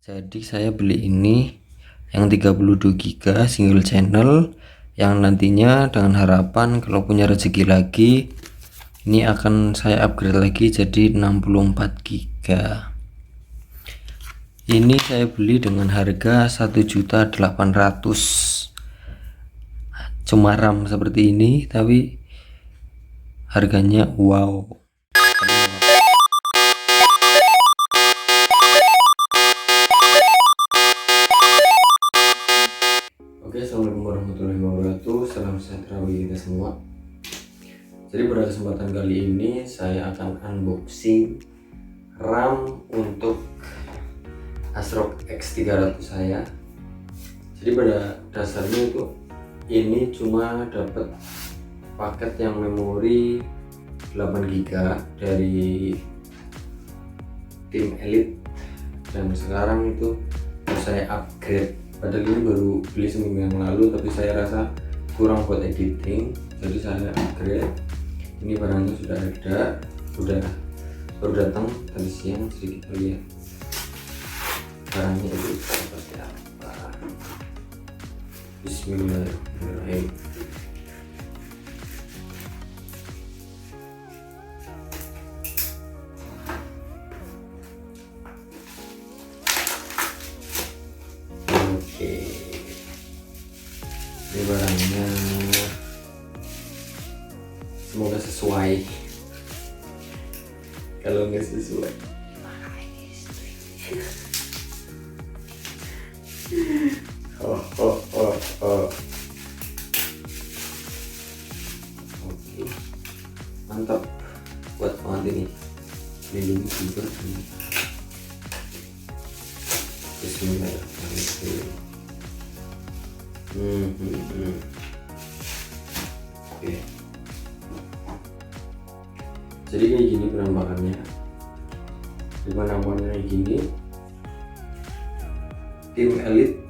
Jadi saya beli ini yang 32 GB single channel, yang nantinya dengan harapan kalau punya rezeki lagi ini akan saya upgrade lagi jadi 64 GB. Ini saya beli dengan harga 1.800.000. Cuma RAM seperti ini tapi harganya wow. Oke, assalamualaikum warahmatullahi wabarakatuh. Salam sejahtera bagi kita semua. Jadi pada kesempatan kali ini saya akan unboxing RAM untuk ASRock X300 saya. Jadi pada dasarnya itu ini cuma dapat paket yang memori 8 GB dari tim Elite, dan sekarang itu saya upgrade. Padahal ini baru beli seminggu yang lalu, tapi saya rasa kurang buat editing, jadi saya upgrade. Ini barangnya sudah ada, baru datang tadi siang. Jadi kita lihat barangnya itu seperti apa. Bismillahirrahmanirrahim. Oke, ini barangnya, semoga sesuai. Kalau nggak sesuai oh. Oke, mantap, buat banget ini. Melindungi juga ini. Bismillahirrahmanirrahim. Oke. Jadi kayak gini penampakannya. Di penampakannya kayak gini. Tim Elite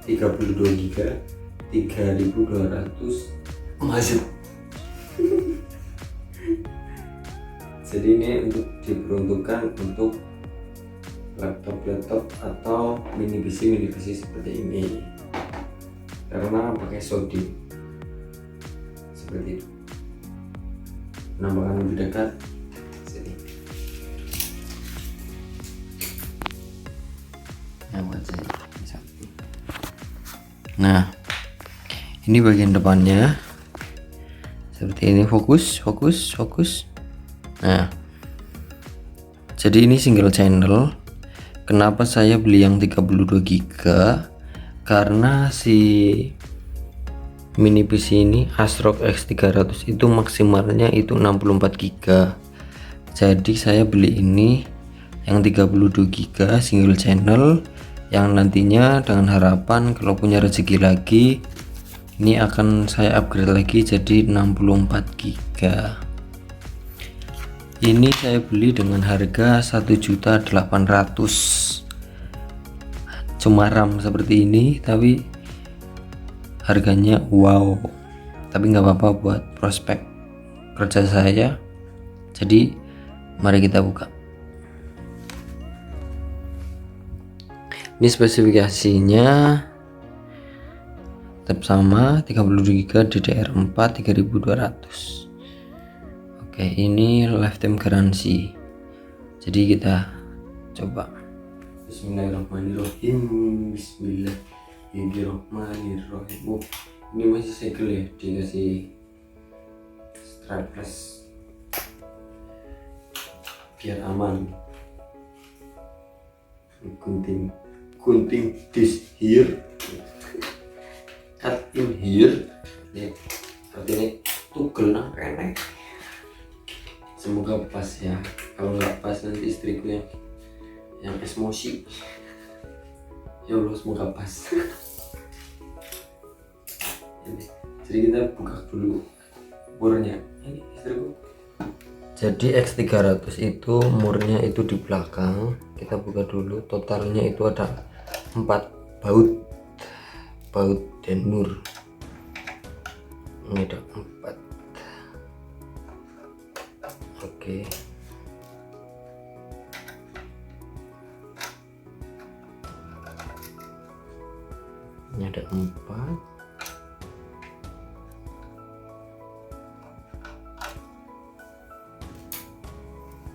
32 GB 3.200 masuk. Jadi ini untuk diperuntukkan untuk laptop atau mini PC seperti ini, karena pakai SODIMM seperti itu. Penampakan lebih dekat sini. Nah, ini bagian depannya seperti ini. Fokus. Nah, jadi ini single channel. Kenapa saya beli yang 32 GB? Karena si mini PC ini ASRock X300 itu maksimalnya itu 64 GB. Jadi saya beli ini yang 32 GB single channel, yang nantinya dengan harapan kalau punya rezeki lagi ini akan saya upgrade lagi jadi 64 GB. Ini saya beli dengan harga 1.800.000. Cuma RAM seperti ini tapi harganya wow. Tapi nggak apa-apa buat prospek kerja saya. Jadi mari kita buka. Ini spesifikasinya tetap sama, 32 GB DDR4 3200. Oke, ini lifetime garansi. Jadi kita coba. Bismillahirrahmanirrahim. Bismillahirrahmanirrahim. Oh, ini masih segel ya, dikasih strapless biar aman. Gunting this here, cut in here. Ya, artinya tugel nang kene. Semoga pas ya. Kalau nggak pas nanti istriku yang emosi. Ya Allah, semoga pas. Jadi kita buka dulu murnya. Ini istriku. Jadi X300 itu murnya itu di belakang. Kita buka dulu. Totalnya itu ada 4 baut dan nur. Ini ada 4. Oke. Ini ada 4.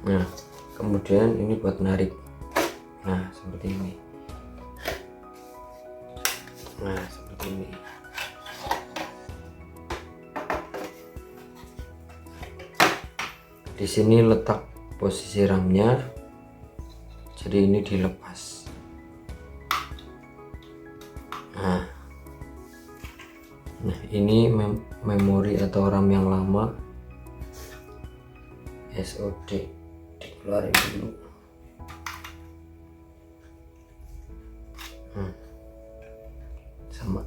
Nah, kemudian ini buat narik. Nah, seperti ini. Nah, seperti ini. Di sini letak posisi RAM-nya. Jadi ini dilepas. Nah, ini memori atau RAM yang lama. SOD dikeluarin dulu. Sama.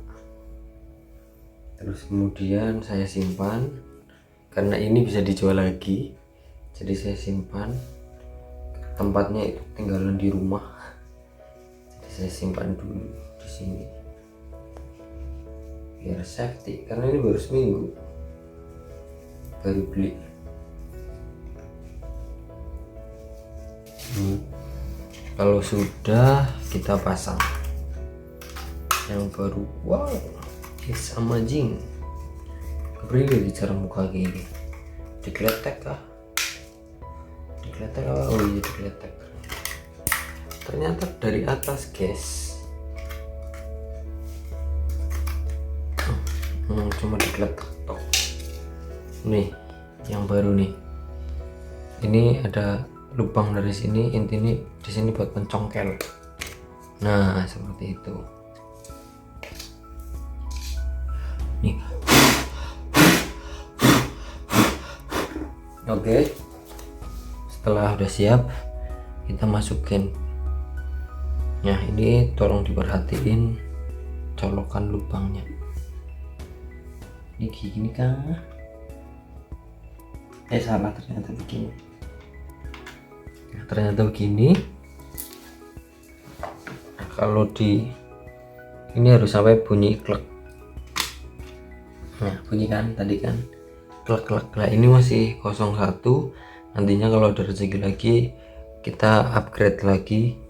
Terus kemudian saya simpan karena ini bisa dijual lagi. Jadi saya simpan. Tempatnya itu tinggalan di rumah. Jadi saya simpan dulu di sini. Biar safety karena ini baru seminggu. Baru beli. Kalau sudah kita pasang yang baru. Wow, it's amazing. Kepriwe di cara muka gini. Digeletek kah? Digeletek apa? Oh iya digeletek. Ternyata dari atas guys. Cuma digeletek tok. Nih yang baru nih. Ini ada lubang dari sini, intinya di sini buat mencongkel. Nah, seperti itu. Nih. Oke. Setelah udah siap, kita masukin. Nah, ini tolong diperhatiin colokan lubangnya. Ini gini kah? Salah, ternyata begini. Nah, ternyata begini. Nah, kalau di ini harus sampai bunyi klek. Nah, bunyi kan tadi kan klek klek. Nah, ini masih 01. Nantinya kalau ada rezeki lagi kita upgrade lagi.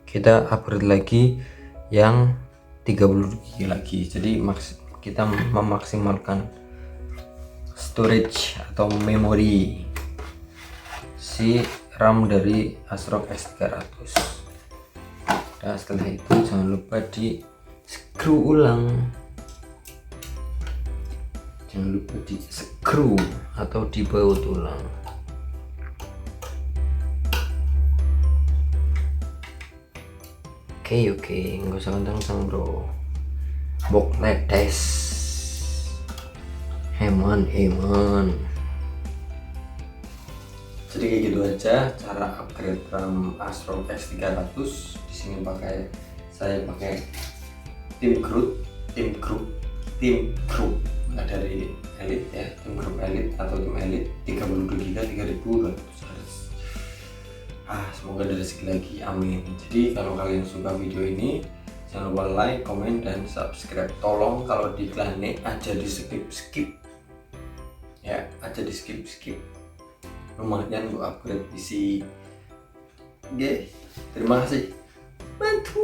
Kita upgrade lagi yang 30 GB lagi. Jadi kita memaksimalkan storage atau memori si RAM dari ASRock X300. Nah, setelah itu jangan lupa di screw ulang. Jangan lupa di screw atau dibaut ulang. Oke, nggak usah kencang bro. Bok letes. Heman. Jadi kayak gitu aja cara upgrade RAM ASRock X300. Di sini saya pakai tim group dari Elite ya, tim group Elite atau tim Elite 32 GB 3200 Hz. Semoga ada rezeki lagi, amin. Jadi kalau kalian suka video ini jangan lupa like, komen, dan subscribe. Tolong kalau di iklannya aja di skip ya, aja di skip. Lumayan untuk upgrade PC. Oke, terima kasih. Bantu.